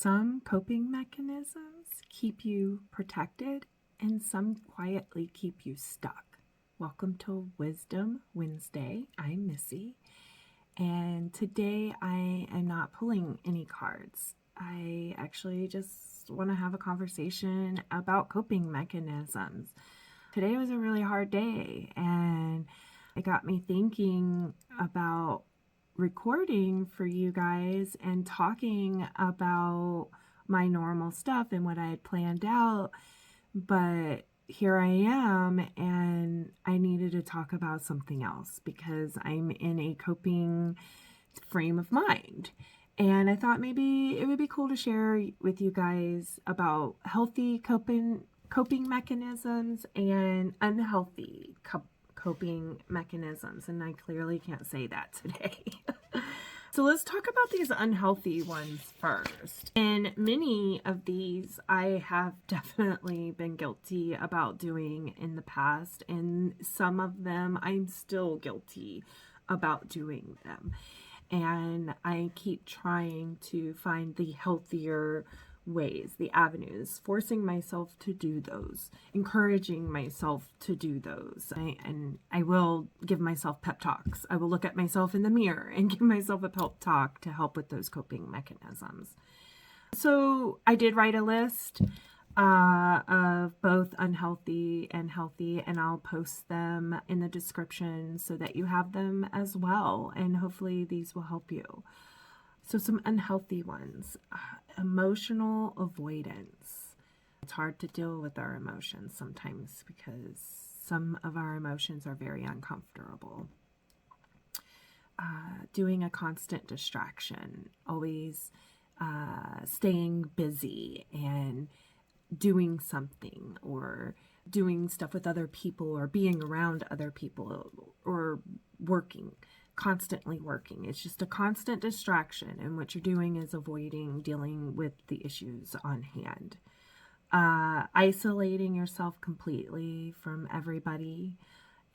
Some coping mechanisms keep you protected and some quietly keep you stuck. Welcome to Wisdom Wednesday. I'm Missy, and today I am not pulling any cards. I actually just want to have a conversation about coping mechanisms. Today was a really hard day, and it got me thinking about recording for you guys and talking about my normal stuff and what I had planned out. But here I am, and I needed to talk about something else because I'm in a coping frame of mind. And I thought maybe it would be cool to share with you guys about healthy coping mechanisms and unhealthy coping mechanisms. And I clearly can't say that today. So let's talk about these unhealthy ones first. And many of these I have definitely been guilty about doing in the past, and some of them I'm still guilty about doing them. And I keep trying to find the healthier ways, the avenues, forcing myself to do those, encouraging myself to do those. And I will give myself pep talks. I will look at myself in the mirror and give myself a pep talk to help with those coping mechanisms. So I did write a list of both unhealthy and healthy, and I'll post them in the description so that you have them as well. And hopefully these will help you. So some unhealthy ones. Emotional avoidance. It's hard to deal with our emotions sometimes because some of our emotions are very uncomfortable. Doing a constant distraction, always staying busy and doing something, or doing stuff with other people, or being around other people, or working. Constantly working. It's just a constant distraction, and what you're doing is avoiding dealing with the issues on hand. Isolating yourself completely from everybody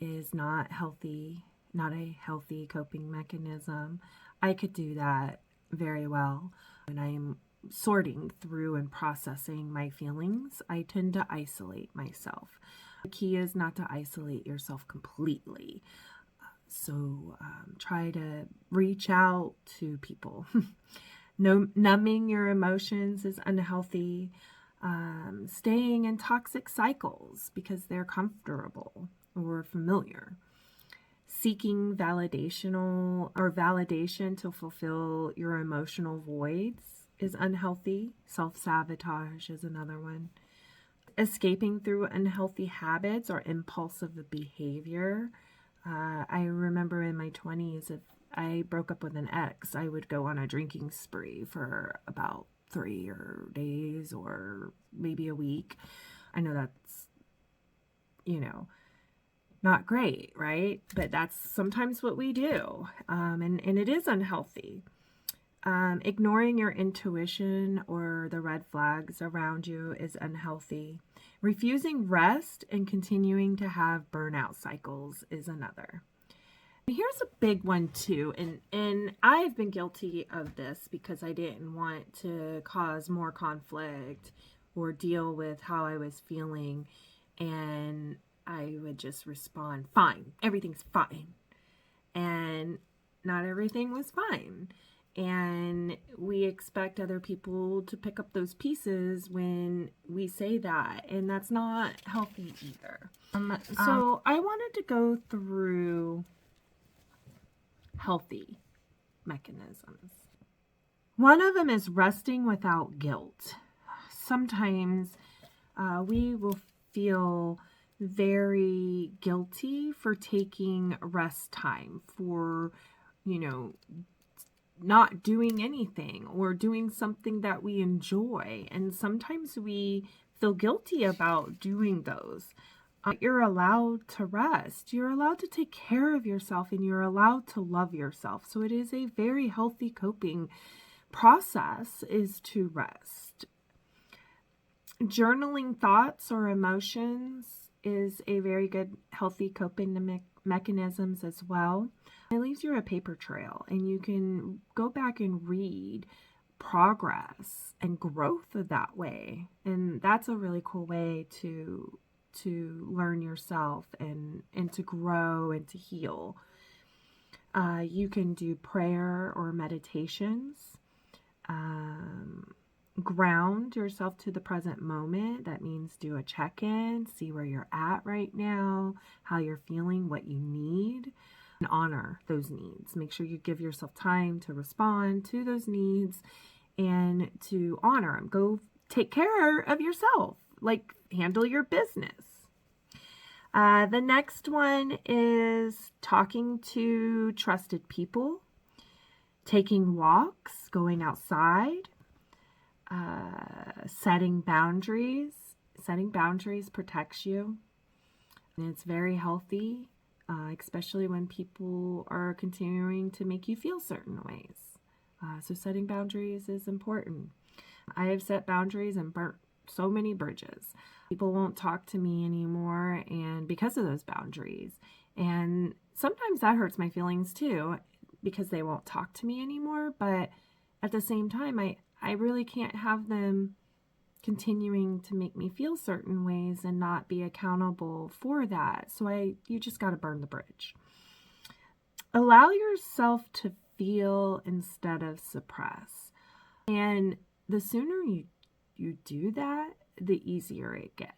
is not healthy, not a healthy coping mechanism. I could do that very well. When I'm sorting through and processing my feelings, I tend to isolate myself. The key is not to isolate yourself completely. So try to reach out to people. Numbing your emotions is unhealthy. Staying in toxic cycles because they're comfortable or familiar. Seeking validation to fulfill your emotional voids is unhealthy. Self-sabotage is another one. Escaping through unhealthy habits or impulsive behavior. I remember in my 20s, if I broke up with an ex, I would go on a drinking spree for about 3 days or maybe a week. I know that's, not great, right? But that's sometimes what we do. And it is unhealthy. Ignoring your intuition or the red flags around you is unhealthy. Refusing rest and continuing to have burnout cycles is another. And here's a big one too, and I've been guilty of this because I didn't want to cause more conflict or deal with how I was feeling, and I would just respond, fine, everything's fine. And not everything was fine. And we expect other people to pick up those pieces when we say that, and that's not healthy either. So I wanted to go through healthy mechanisms. One of them is resting without guilt. Sometimes we will feel very guilty for taking rest time, for, not doing anything or doing something that we enjoy. And sometimes we feel guilty about doing those. You're allowed to rest. You're allowed to take care of yourself, and you're allowed to love yourself. So it is a very healthy coping process is to rest. Journaling thoughts or emotions is a very good healthy coping mechanisms as well. It leaves you a paper trail, and you can go back and read progress and growth that way. And that's a really cool way to learn yourself and to grow and to heal. You can do prayer or meditations. Ground yourself to the present moment. That means do a check-in, see where you're at right now, how you're feeling, what you need, and honor those needs. Make sure you give yourself time to respond to those needs and to honor them. Go take care of yourself, like handle your business. The next one is talking to trusted people, taking walks, going outside, setting boundaries. Setting boundaries protects you, and it's very healthy, especially when people are continuing to make you feel certain ways. So setting boundaries is important. I have set boundaries and burnt so many bridges. People won't talk to me anymore, and because of those boundaries. And sometimes that hurts my feelings too, because they won't talk to me anymore. But at the same time, I really can't have them continuing to make me feel certain ways and not be accountable for that. So you just got to burn the bridge. Allow yourself to feel instead of suppress. And the sooner you do that, the easier it gets.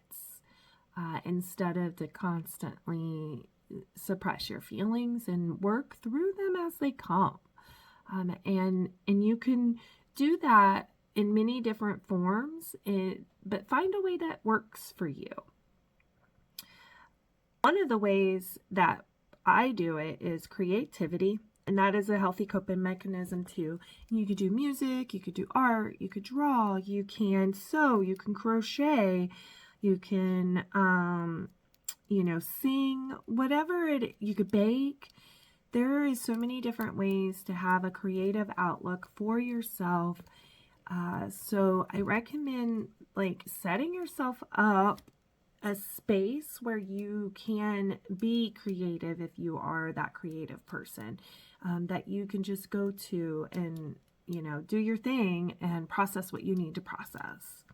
Instead of to constantly suppress your feelings and work through them as they come. And you can do that in many different forms, but find a way that works for you. One of the ways that I do it is creativity, and that is a healthy coping mechanism too. You could do music, you could do art, you could draw, you can sew, you can crochet, you can, sing, you could bake. There is so many different ways to have a creative outlook for yourself. So I recommend setting yourself up a space where you can be creative if you are that creative person, that you can just go to and, do your thing and process what you need to process.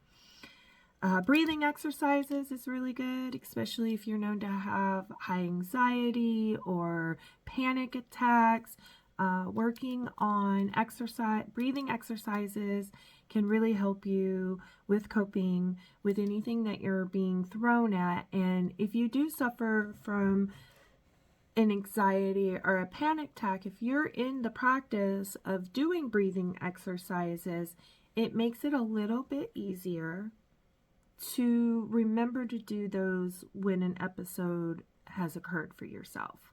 Breathing exercises is really good, especially if you're known to have high anxiety or panic attacks. Working on breathing exercises can really help you with coping with anything that you're being thrown at. And if you do suffer from an anxiety or a panic attack, if you're in the practice of doing breathing exercises, it makes it a little bit easier to remember to do those when an episode has occurred for yourself,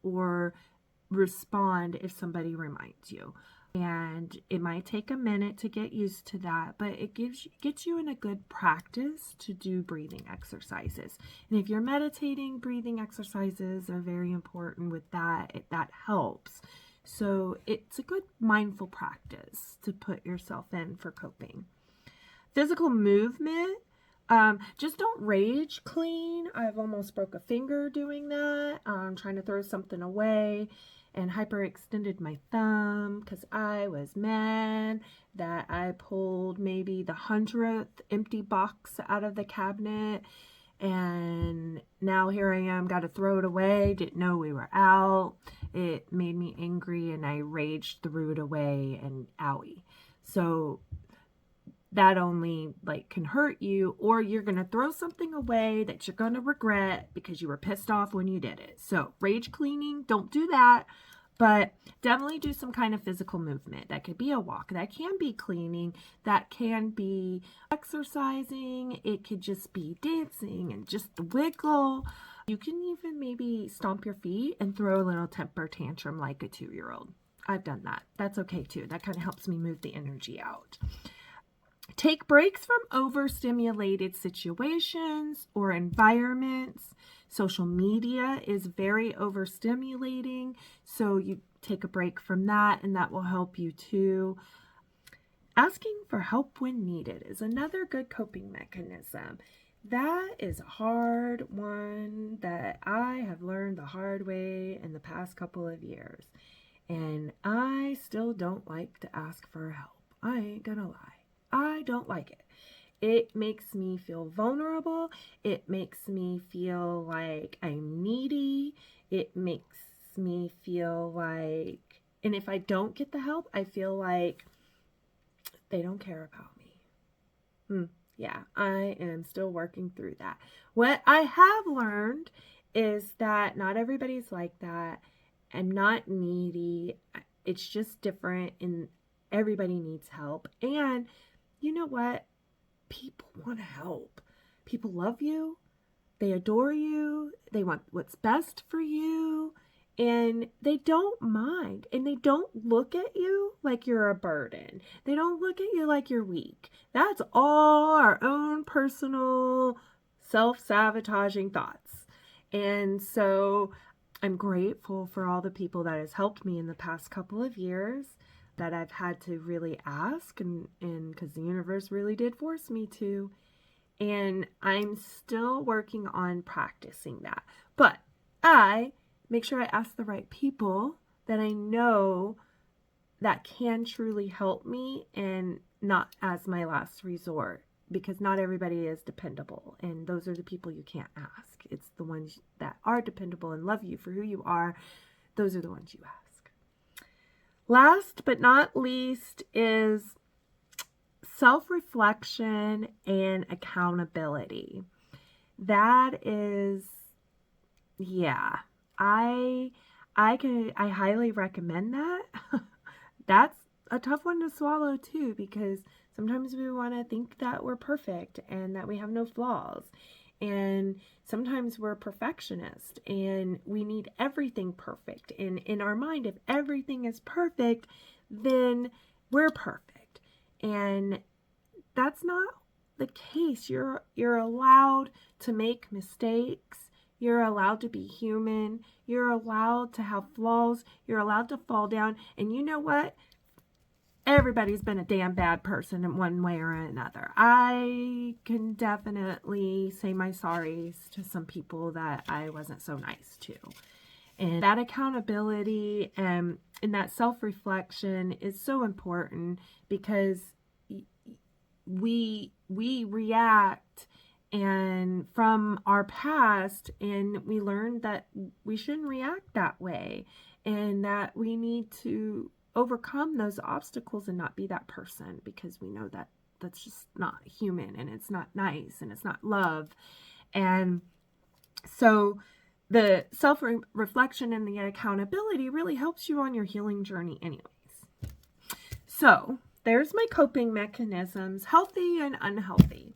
or respond if somebody reminds you. And it might take a minute to get used to that, but it gets you in a good practice to do breathing exercises. And if you're meditating, breathing exercises are very important with that. That helps. So it's a good mindful practice to put yourself in for coping. Physical movement. Just don't rage clean. I've almost broke a finger doing that. Trying to throw something away and hyperextended my thumb because I was mad that I pulled maybe the 100th empty box out of the cabinet. And now here I am, got to throw it away. Didn't know we were out. It made me angry and I raged, threw it away, and owie. So that only can hurt you, or you're going to throw something away that you're going to regret because you were pissed off when you did it. So rage cleaning, don't do that, but definitely do some kind of physical movement. That could be a walk, that can be cleaning, that can be exercising, it could just be dancing and just wiggle. You can even maybe stomp your feet and throw a little temper tantrum like a 2-year-old. I've done that. That's okay too. That kind of helps me move the energy out. Take breaks from overstimulated situations or environments. Social media is very overstimulating, so you take a break from that, and that will help you too. Asking for help when needed is another good coping mechanism. That is a hard one that I have learned the hard way in the past couple of years, and I still don't like to ask for help. I ain't gonna lie. I don't like it. It makes me feel vulnerable. It makes me feel like I'm needy. It makes me feel like, and if I don't get the help, I feel like they don't care about me. Yeah, I am still working through that. What I have learned is that not everybody's like that. I'm not needy. It's just different, and everybody needs help. And you know what? People want to help. People love you. They adore you. They want what's best for you. And they don't mind. And they don't look at you like you're a burden. They don't look at you like you're weak. That's all our own personal self-sabotaging thoughts. And so I'm grateful for all the people that has helped me in the past couple of years that I've had to really ask, and because the universe really did force me to. And I'm still working on practicing that. But I make sure I ask the right people that I know that can truly help me, and not as my last resort, because not everybody is dependable. And those are the people you can't ask. It's the ones that are dependable and love you for who you are. Those are the ones you ask. Last but not least is self-reflection and accountability. That is, yeah, I highly recommend that. That's a tough one to swallow too, because sometimes we want to think that we're perfect and that we have no flaws. And sometimes we're perfectionists and we need everything perfect. And in our mind, if everything is perfect, then we're perfect. And that's not the case. You're allowed to make mistakes. You're allowed to be human. You're allowed to have flaws. You're allowed to fall down. And you know what? Everybody's been a damn bad person in one way or another. I can definitely say my sorries to some people that I wasn't so nice to. And that accountability and that self-reflection is so important, because we react and from our past, and we learned that we shouldn't react that way, and that we need to overcome those obstacles and not be that person, because we know that that's just not human, and it's not nice, and it's not love. And so the self-reflection and the accountability really helps you on your healing journey anyways. So there's my coping mechanisms, healthy and unhealthy.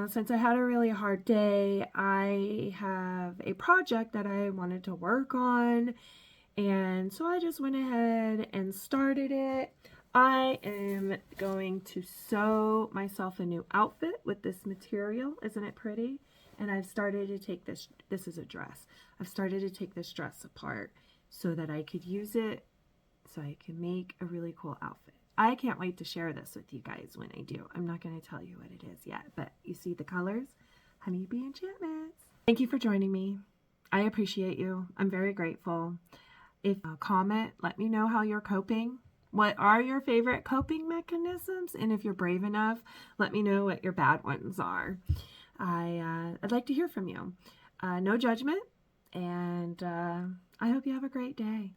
Since I had a really hard day, I have a project that I wanted to work on, and so I just went ahead and started it. I am going to sew myself a new outfit with this material. Isn't it pretty? And I've started to take this is a dress. I've started to take this dress apart so that I could use it, so I can make a really cool outfit. I can't wait to share this with you guys when I do. I'm not going to tell you what it is yet, but you see the colors? Honeybee enchantments. Thank you for joining me. I appreciate you. I'm very grateful. If comment, let me know how you're coping. What are your favorite coping mechanisms? And if you're brave enough, let me know what your bad ones are. I'd like to hear from you. No judgment, and I hope you have a great day.